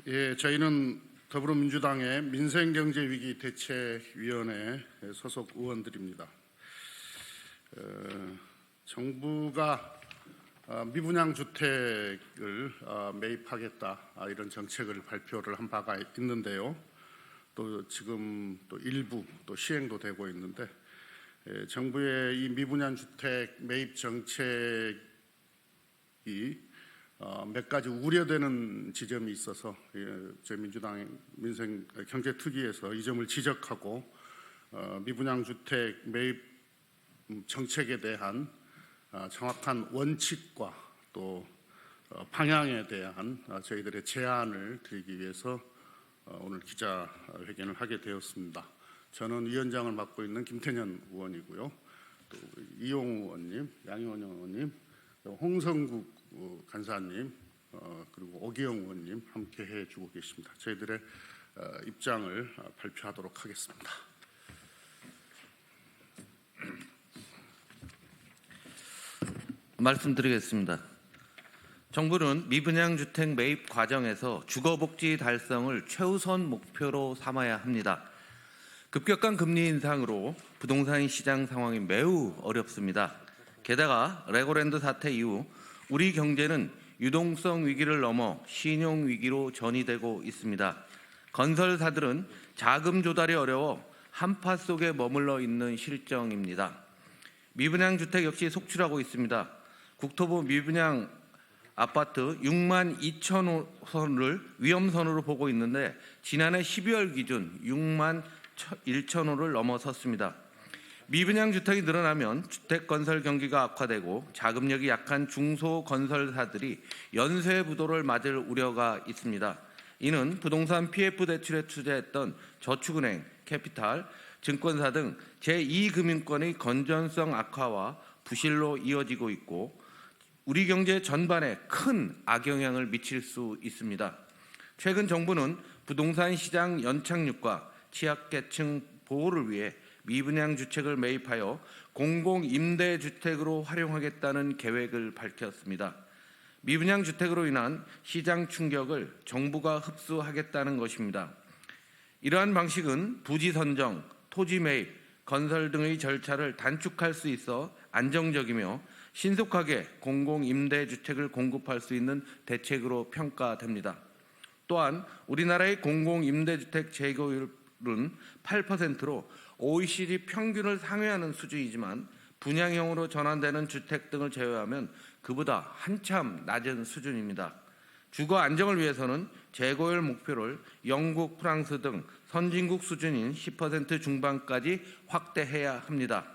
예, 저희는 더불어민주당의 민생경제위기 대책위원회 소속 의원들입니다. 정부가 미분양 주택을 매입하겠다 이런 정책을 발표를 한 바가 있는데요. 또 지금 또 일부 또 시행도 되고 있는데 정부의 이 미분양 주택 매입 정책이 몇 가지 우려되는 지점이 있어서 저희 민주당 민생경제특위에서 이 점을 지적하고 미분양 주택 매입 정책에 대한 정확한 원칙과 또 방향에 대한 저희들의 제안을 드리기 위해서 오늘 기자회견을 하게 되었습니다. 저는 위원장을 맡고 있는 김태년 의원이고요. 또 이용 의원님, 양희원 의원님, 홍성국 간사님, 그리고 오기영 의원님 함께 해주고 계십니다. 저희들의 입장을 발표하도록 하겠습니다. 말씀드리겠습니다. 정부는 미분양 주택 매입 과정에서 주거복지 달성을 최우선 목표로 삼아야 합니다. 급격한 금리 인상으로 부동산 시장 상황이 매우 어렵습니다. 게다가 레고랜드 사태 이후 우리 경제는 유동성 위기를 넘어 신용 위기로 전이되고 있습니다. 건설사들은 자금 조달이 어려워 한파 속에 머물러 있는 실정입니다. 미분양 주택 역시 속출하고 있습니다. 국토부 미분양 아파트 6만 2천 호를 위험선으로 보고 있는데 지난해 12월 기준 6만 1천 호를 넘어섰습니다. 미분양 주택이 늘어나면 주택 건설 경기가 악화되고 자금력이 약한 중소건설사들이 연쇄부도를 맞을 우려가 있습니다. 이는 부동산 PF 대출에 투자했던 저축은행, 캐피탈, 증권사 등 제2금융권의 건전성 악화와 부실로 이어지고 있고 우리 경제 전반에 큰 악영향을 미칠 수 있습니다. 최근 정부는 부동산 시장 연착륙과 취약계층 보호를 위해 미분양 주택을 매입하여 공공임대주택으로 활용하겠다는 계획을 밝혔습니다. 미분양 주택으로 인한 시장 충격을 정부가 흡수하겠다는 것입니다. 이러한 방식은 부지 선정, 토지 매입, 건설 등의 절차를 단축할 수 있어 안정적이며 신속하게 공공임대주택을 공급할 수 있는 대책으로 평가됩니다. 또한 우리나라의 공공임대주택 재개율은 8%로 OECD 평균을 상회하는 수준이지만 분양형으로 전환되는 주택 등을 제외하면 그보다 한참 낮은 수준입니다. 주거 안정을 위해서는 재고율 목표를 영국, 프랑스 등 선진국 수준인 10% 중반까지 확대해야 합니다.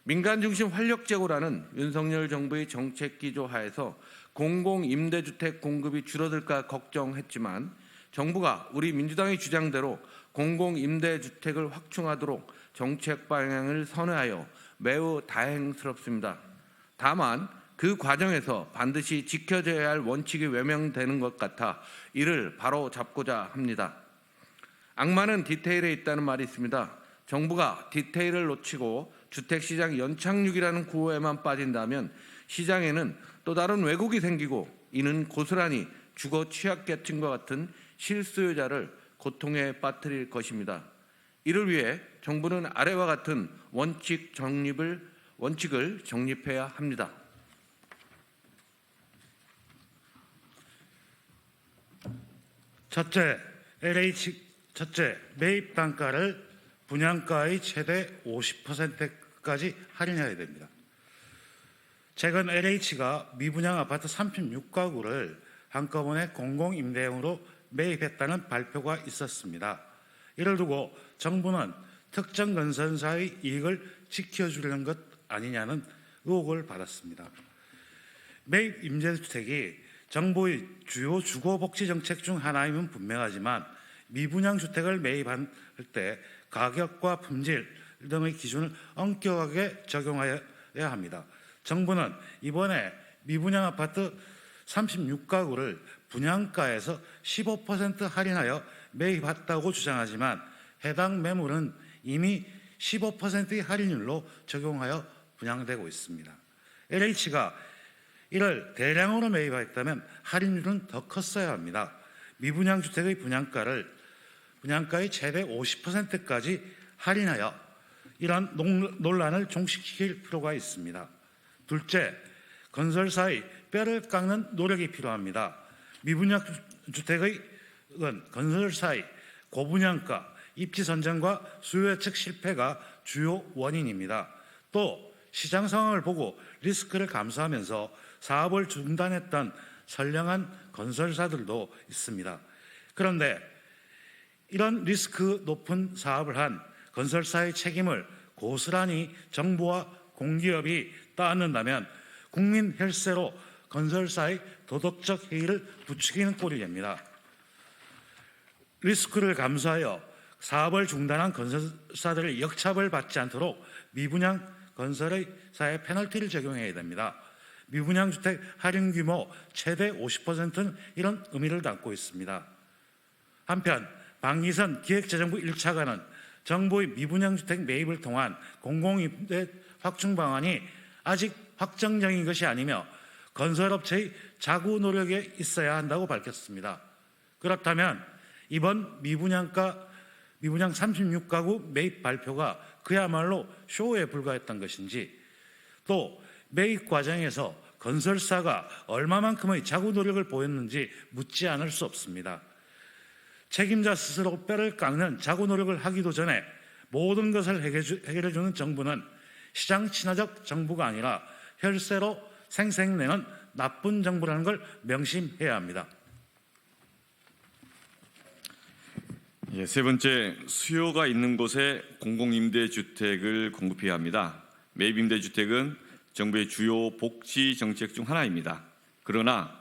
민간 중심 활력 제고라는 윤석열 정부의 정책 기조 하에서 공공임대주택 공급이 줄어들까 걱정했지만 정부가 우리 민주당의 주장대로 공공임대주택을 확충하도록 정책 방향을 선회하여 매우 다행스럽습니다. 다만 그 과정에서 반드시 지켜져야 할 원칙이 외면되는 것 같아 이를 바로 잡고자 합니다. 악마는 디테일에 있다는 말이 있습니다. 정부가 디테일을 놓치고 주택시장 연착륙이라는 구호에만 빠진다면 시장에는 또 다른 왜곡이 생기고 이는 고스란히 주거 취약계층과 같은 실수요자를 고통에 빠뜨릴 것입니다. 이를 위해 정부는 아래와 같은 원칙을 정립해야 합니다. 첫째, 매입 단가를 분양가의 최대 50%까지 할인해야 됩니다. 최근 LH가 미분양 아파트 36가구를 한꺼번에 공공임대용으로 매입했다는 발표가 있었습니다. 이를 두고 정부는 특정 건설사의 이익을 지켜주려는 것 아니냐는 의혹을 받았습니다. 매입 임대주택이 정부의 주요 주거복지 정책 중 하나임은 분명하지만 미분양 주택을 매입할 때 가격과 품질 등의 기준을 엄격하게 적용해야 합니다. 정부는 이번에 미분양 아파트 36가구를 분양가에서 15% 할인하여 매입했다고 주장하지만 해당 매물은 이미 15%의 할인율로 적용하여 분양되고 있습니다. LH가 이를 대량으로 매입했다면 할인율은 더 컸어야 합니다. 미분양 주택의 분양가의 최대 50%까지 할인하여 이러한 논란을 종식시킬 필요가 있습니다. 둘째, 건설사의 뼈를 깎는 노력이 필요합니다. 미분양 주택의 건설사의 고분양가, 입지 선정과 수요 예측 실패가 주요 원인입니다. 또 시장 상황을 보고 리스크를 감수하면서 사업을 중단했던 선량한 건설사들도 있습니다. 그런데 이런 리스크 높은 사업을 한 건설사의 책임을 고스란히 정부와 공기업이 떠안는다면 국민 혈세로 건설사의 도덕적 해이를 부추기는 꼴이 됩니다. 리스크를 감수하여 사업을 중단한 건설사들의 역차별 받지 않도록 미분양 건설사의 페널티를 적용해야 됩니다. 미분양 주택 할인 규모 최대 50%는 이런 의미를 담고 있습니다. 한편 방기선 기획재정부 1차관은 정부의 미분양 주택 매입을 통한 공공임대 확충 방안이 아직 확정적인 것이 아니며 건설업체의 자구 노력에 있어야 한다고 밝혔습니다. 그렇다면 이번 미분양 36가구 매입 발표가 그야말로 쇼에 불과했던 것인지, 또 매입 과정에서 건설사가 얼마만큼의 자구 노력을 보였는지 묻지 않을 수 없습니다. 책임자 스스로 뼈를 깎는 자구 노력을 하기도 전에 모든 것을 해결해주는 정부는 시장 친화적 정부가 아니라 혈세로 생색내는 나쁜 정부라는 걸 명심해야 합니다. 세 번째, 수요가 있는 곳에 공공임대주택을 공급해야 합니다. 매입임대주택은 정부의 주요 복지 정책 중 하나입니다. 그러나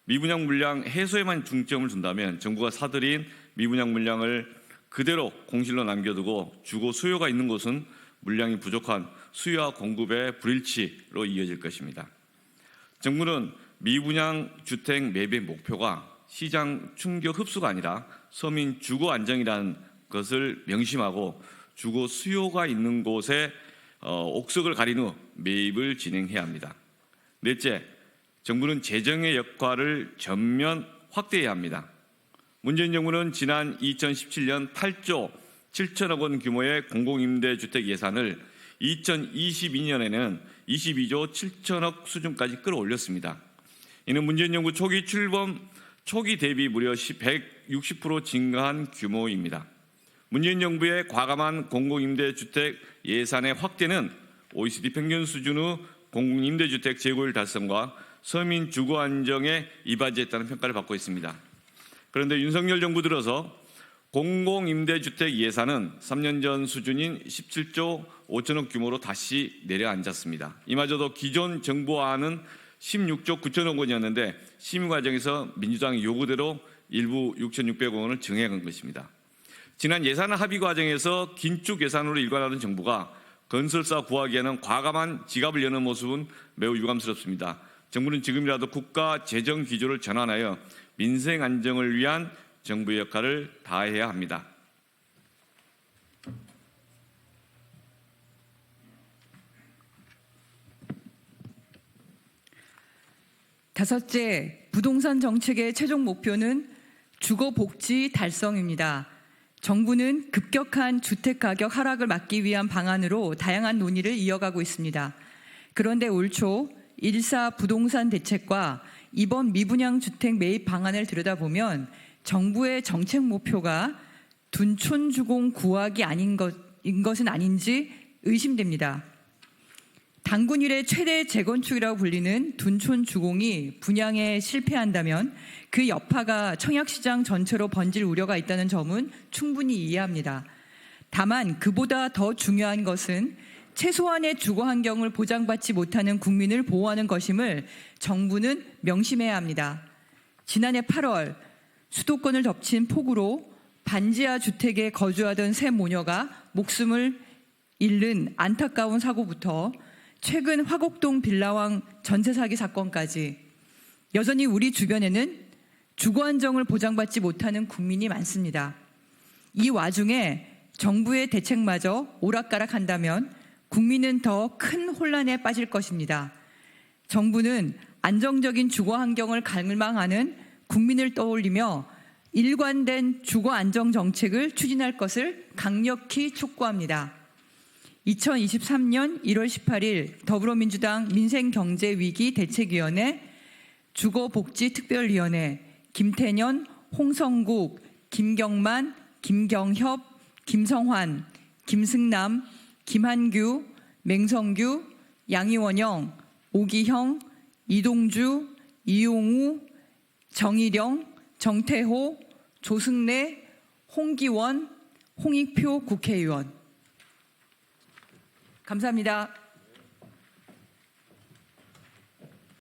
미분양 물량 해소에만 중점을 둔다면 정부가 사들인 미분양 물량을 그대로 공실로 남겨두고 주거 수요가 있는 곳은 물량이 부족한 수요와 공급의 불일치로 이어질 것입니다. 정부는 미분양 주택 매입의 목표가 시장 충격 흡수가 아니라 서민 주거 안정이라는 것을 명심하고 주거 수요가 있는 곳에 옥석을 가린 후 매입을 진행해야 합니다. 넷째, 정부는 재정의 역할을 전면 확대해야 합니다. 문재인 정부는 지난 2017년 8조 7천억 원 규모의 공공임대주택 예산을 2022년에는 22조 7천억 수준까지 끌어올렸습니다. 이는 문재인 정부 초기 출범 초기 대비 무려 160% 증가한 규모입니다. 문재인 정부의 과감한 공공임대주택 예산의 확대는 OECD 평균 수준의 공공임대주택 재고율 달성과 서민 주거 안정에 이바지했다는 평가를 받고 있습니다. 그런데 윤석열 정부 들어서 공공임대주택 예산은 3년 전 수준인 17조 5천억 규모로 다시 내려앉았습니다. 이마저도 기존 정부안은 16조 9천억 원이었는데 심의 과정에서 민주당의 요구대로 일부 6,600억 원을 증액한 것입니다. 지난 예산 합의 과정에서 긴축 예산으로 일관하던 정부가 건설사 구하기에는 과감한 지갑을 여는 모습은 매우 유감스럽습니다. 정부는 지금이라도 국가 재정 기조를 전환하여 민생 안정을 위한 정부의 역할을 다해야 합니다. 다섯째, 부동산 정책의 최종 목표는 주거 복지 달성입니다. 정부는 급격한 주택 가격 하락을 막기 위한 방안으로 다양한 논의를 이어가고 있습니다. 그런데 올 초 1사 부동산 대책과 이번 미분양 주택 매입 방안을 들여다보면 정부의 정책 목표가 둔촌 주공 구하기 아닌 것은 아닌지 의심됩니다. 단군 이래 최대 재건축이라고 불리는 둔촌 주공이 분양에 실패한다면 그 여파가 청약시장 전체로 번질 우려가 있다는 점은 충분히 이해합니다. 다만 그보다 더 중요한 것은 최소한의 주거 환경을 보장받지 못하는 국민을 보호하는 것임을 정부는 명심해야 합니다. 지난해 8월 수도권을 덮친 폭우로 반지하 주택에 거주하던 세 모녀가 목숨을 잃는 안타까운 사고부터 최근 화곡동 빌라왕 전세 사기 사건까지 여전히 우리 주변에는 주거 안정을 보장받지 못하는 국민이 많습니다. 이 와중에 정부의 대책마저 오락가락한다면 국민은 더 큰 혼란에 빠질 것입니다. 정부는 안정적인 주거 환경을 갈망하는 국민을 떠올리며 일관된 주거 안정 정책을 추진할 것을 강력히 촉구합니다. 2023년 1월 18일 더불어민주당 민생경제위기 대책위원회, 주거복지특별위원회, 김태년, 홍성국, 김경만, 김경협, 김성환, 김승남, 김한규, 맹성규, 양이원영, 오기형, 이동주, 이용우, 정일영, 정태호, 조승래, 홍기원, 홍익표 국회의원. 감사합니다.